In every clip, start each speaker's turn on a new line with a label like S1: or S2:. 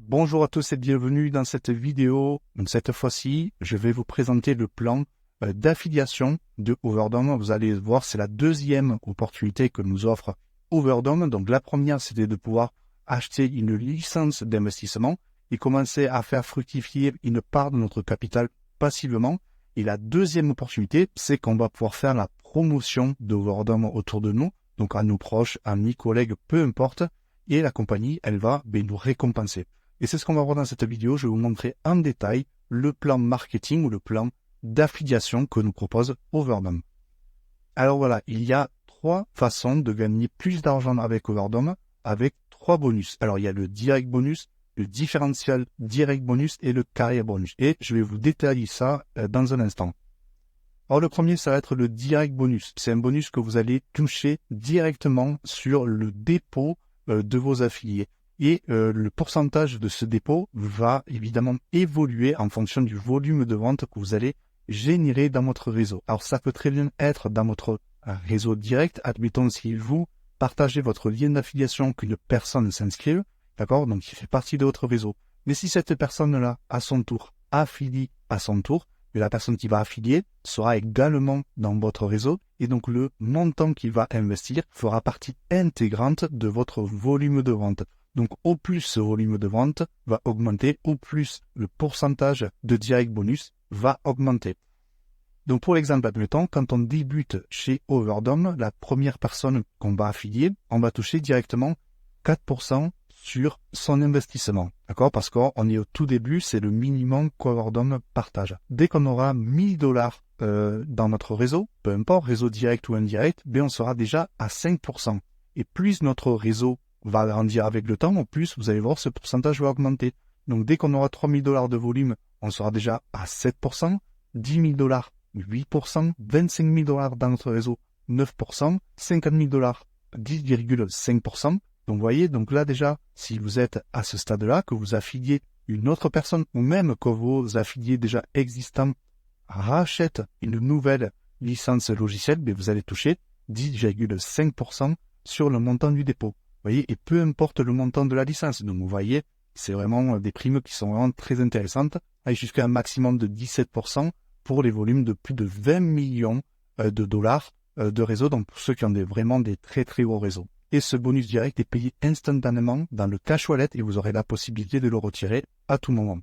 S1: Bonjour à tous et bienvenue dans cette vidéo. Donc cette fois-ci, je vais vous présenter le plan d'affiliation de Overdome. Vous allez voir, c'est la deuxième opportunité que nous offre Overdome. Donc la première, c'était de pouvoir acheter une licence d'investissement et commencer à faire fructifier une part de notre capital passivement. Et la deuxième opportunité, c'est qu'on va pouvoir faire la promotion d'Overdome autour de nous, donc à nos proches, amis, collègues, peu importe. Et la compagnie, elle va nous récompenser. Et c'est ce qu'on va voir dans cette vidéo. Je vais vous montrer en détail le plan marketing ou le plan d'affiliation que nous propose Overdome. Alors voilà, il y a trois façons de gagner plus d'argent avec Overdome, avec trois bonus. Alors il y a le direct bonus, le différentiel direct bonus et le carrière bonus. Et je vais vous détailler ça dans un instant. Alors le premier, ça va être le direct bonus. C'est un bonus que vous allez toucher directement sur le dépôt de vos affiliés. Et le pourcentage de ce dépôt va évidemment évoluer en fonction du volume de vente que vous allez générer dans votre réseau. Alors ça peut très bien être dans votre réseau direct. Admettons si vous partagez votre lien d'affiliation qu'une personne s'inscrive, d'accord, donc il fait partie de votre réseau. Mais si cette personne-là, à son tour, affilie à son tour, et la personne qui va affilier sera également dans votre réseau et donc le montant qu'il va investir fera partie intégrante de votre volume de vente. Donc au plus ce volume de vente va augmenter, au plus le pourcentage de direct bonus va augmenter. Donc pour l'exemple, admettons, quand on débute chez Overdome, la première personne qu'on va affilier, on va toucher directement 4% sur son investissement, d'accord? Parce qu'on est au tout début, c'est le minimum qu'Overdome partage. Dès qu'on aura 1000 dollars dans notre réseau, peu importe, réseau direct ou indirect, on sera déjà à 5%. Et plus notre réseau va grandir avec le temps, au plus vous allez voir ce pourcentage va augmenter. Donc dès qu'on aura 3000 dollars de volume, on sera déjà à 7%, 10 000 dollars, 8%, 25 000 dollars dans notre réseau, 9%, 50 000 dollars, 10,5%. Donc vous voyez, donc là déjà, si vous êtes à ce stade-là, que vous affiliez une autre personne, ou même que vos affiliés déjà existants rachètent une nouvelle licence logicielle, vous allez toucher 10,5% sur le montant du dépôt. Vous voyez, et peu importe le montant de la licence. Donc vous voyez, c'est vraiment des primes qui sont vraiment très intéressantes, avec jusqu'à un maximum de 17% pour les volumes de plus de 20 millions de dollars de réseau, donc pour ceux qui ont vraiment des très très gros réseaux. Et ce bonus direct est payé instantanément dans le cash wallet et vous aurez la possibilité de le retirer à tout moment.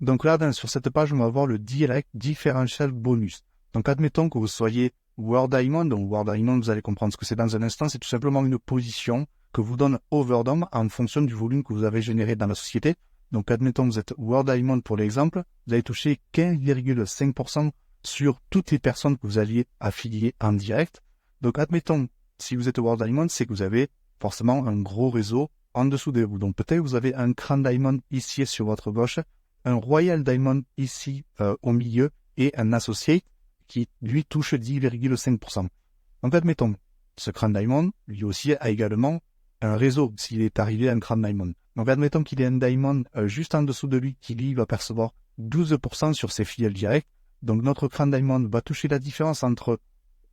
S1: Donc là, sur cette page, on va voir le direct differential bonus. Donc admettons que vous soyez World Diamond. Donc World Diamond, vous allez comprendre ce que c'est dans un instant. C'est tout simplement une position que vous donne Overdome en fonction du volume que vous avez généré dans la société. Donc admettons que vous êtes World Diamond pour l'exemple. Vous allez toucher 15,5% sur toutes les personnes que vous alliez affilier en direct. Donc admettons, si vous êtes World Diamond, c'est que vous avez forcément un gros réseau en dessous de vous. Donc peut-être vous avez un Crown Diamond ici sur votre gauche, un Royal Diamond ici au milieu et un Associate qui lui touche 10,5%. Donc admettons, ce Crown Diamond, lui aussi a également un réseau s'il est arrivé à un Crown Diamond. Donc admettons qu'il ait un Diamond juste en dessous de lui qui lui va percevoir 12% sur ses filiales directes. Donc notre Crown Diamond va toucher la différence entre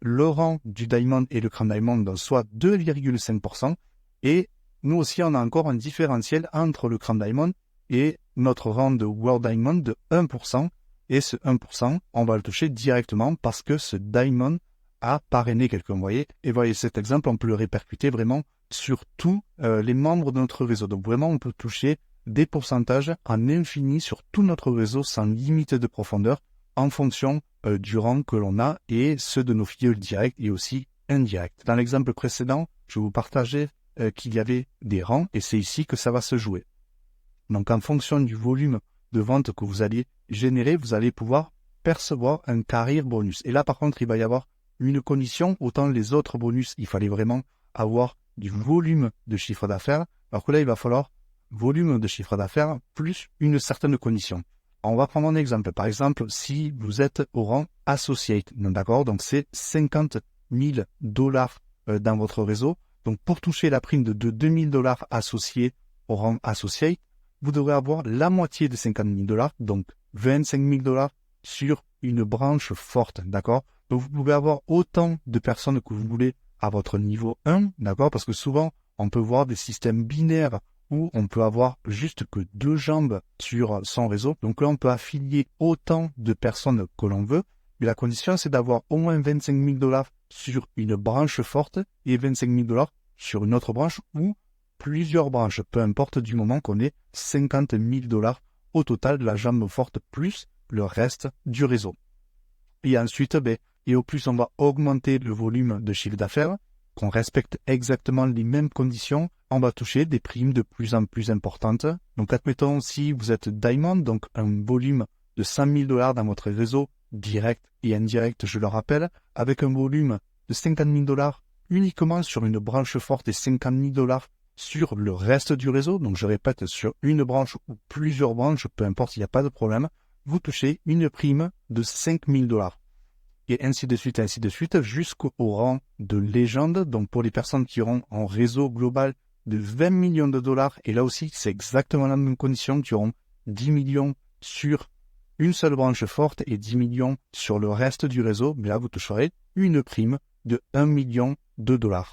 S1: le rang du Diamond et le Crown Diamond, donc soit 2,5%. Et nous aussi, on a encore un différentiel entre le Crown Diamond et notre rang de World Diamond de 1%. Et ce 1%, on va le toucher directement parce que ce Diamond a parrainé quelqu'un, vous voyez. Et voyez, cet exemple, on peut le répercuter vraiment sur tous les membres de notre réseau. Donc vraiment, on peut toucher des pourcentages en infini sur tout notre réseau sans limite de profondeur en fonction du rang que l'on a et ceux de nos filiales directes et aussi indirectes. Dans l'exemple précédent, je vous partageais qu'il y avait des rangs et c'est ici que ça va se jouer. Donc en fonction du volume de vente que vous allez générer, vous allez pouvoir percevoir un carrière bonus. Et là par contre, il va y avoir une condition, autant les autres bonus, il fallait vraiment avoir du volume de chiffre d'affaires, alors que là il va falloir volume de chiffre d'affaires plus une certaine condition. On va prendre un exemple. Par exemple, si vous êtes au rang Associate, d'accord, donc c'est 50 000 dollars dans votre réseau. Donc pour toucher la prime de 2000 dollars associés au rang Associate, vous devrez avoir la moitié de 50 000 dollars, donc 25 000 dollars sur une branche forte, d'accord. Donc vous pouvez avoir autant de personnes que vous voulez à votre niveau 1, d'accord, parce que souvent on peut voir des systèmes binaires où on peut avoir juste que 2 jambes sur son réseau. Donc là, on peut affilier autant de personnes que l'on veut. Mais la condition, c'est d'avoir au moins 25 000 $ sur une branche forte et 25 000 $ sur une autre branche ou plusieurs branches, peu importe, du moment qu'on ait 50 000 $ au total de la jambe forte plus le reste du réseau. Et ensuite, et au plus on va augmenter le volume de chiffre d'affaires, qu'on respecte exactement les mêmes conditions, on va toucher des primes de plus en plus importantes. Donc admettons, si vous êtes Diamond, donc un volume de 100 000 $ dans votre réseau, direct et indirect, je le rappelle, avec un volume de 50 000 $ uniquement sur une branche forte et 50 000 $ sur le reste du réseau, donc je répète, sur une branche ou plusieurs branches, peu importe, il n'y a pas de problème, vous touchez une prime de 5 000 $. Et ainsi de suite, jusqu'au rang de légende. Donc pour les personnes qui auront un réseau global de 20 millions de $, et là aussi c'est exactement la même condition, qui auront 10 millions sur une seule branche forte et 10 millions sur le reste du réseau, mais là vous toucherez une prime de 1 million de $.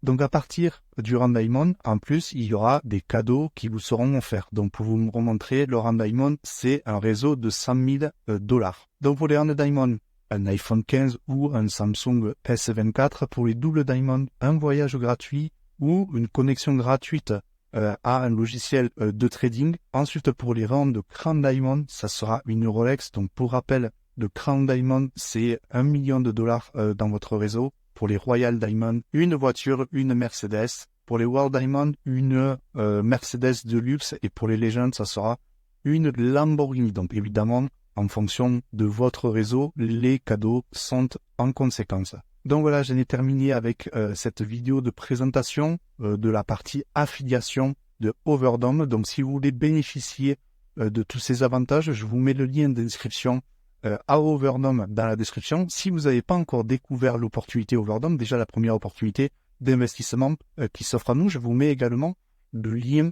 S1: Donc à partir du rang Diamond, en plus, il y aura des cadeaux qui vous seront offerts. Donc pour vous remontrer, le rang Diamond, c'est un réseau de 100 000 $. Donc pour les rangs Diamond, un iPhone 15 ou un Samsung S24. Pour les double Diamond, un voyage gratuit ou une connexion gratuite à un logiciel de trading. Ensuite, pour les rangs de Crown Diamond, ça sera une Rolex. Donc pour rappel, le Crown Diamond, c'est 1 million de $ dans votre réseau. Pour les Royal Diamond, une voiture, une Mercedes. Pour les World Diamond, une Mercedes de luxe. Et pour les Legends, ça sera une Lamborghini. Donc évidemment, en fonction de votre réseau, les cadeaux sont en conséquence. Donc voilà, j'en ai terminé avec cette vidéo de présentation de la partie affiliation de Overdome. Donc si vous voulez bénéficier de tous ces avantages, je vous mets le lien d'inscription à Overdome dans la description. Si vous n'avez pas encore découvert l'opportunité Overdome, déjà la première opportunité d'investissement qui s'offre à nous, je vous mets également le lien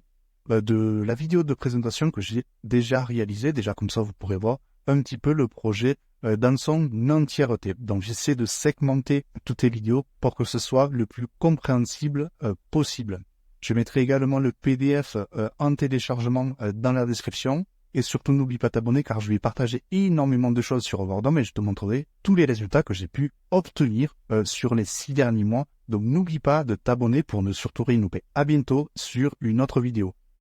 S1: de la vidéo de présentation que j'ai déjà réalisée. Déjà comme ça, vous pourrez voir un petit peu le projet dans son entièreté. Donc j'essaie de segmenter toutes les vidéos pour que ce soit le plus compréhensible possible. Je mettrai également le PDF en téléchargement dans la description. Et surtout, n'oublie pas de t'abonner car je vais partager énormément de choses sur Overdome et je te montrerai tous les résultats que j'ai pu obtenir sur les 6 derniers mois. Donc n'oublie pas de t'abonner pour ne surtout rien louper. À bientôt sur une autre vidéo.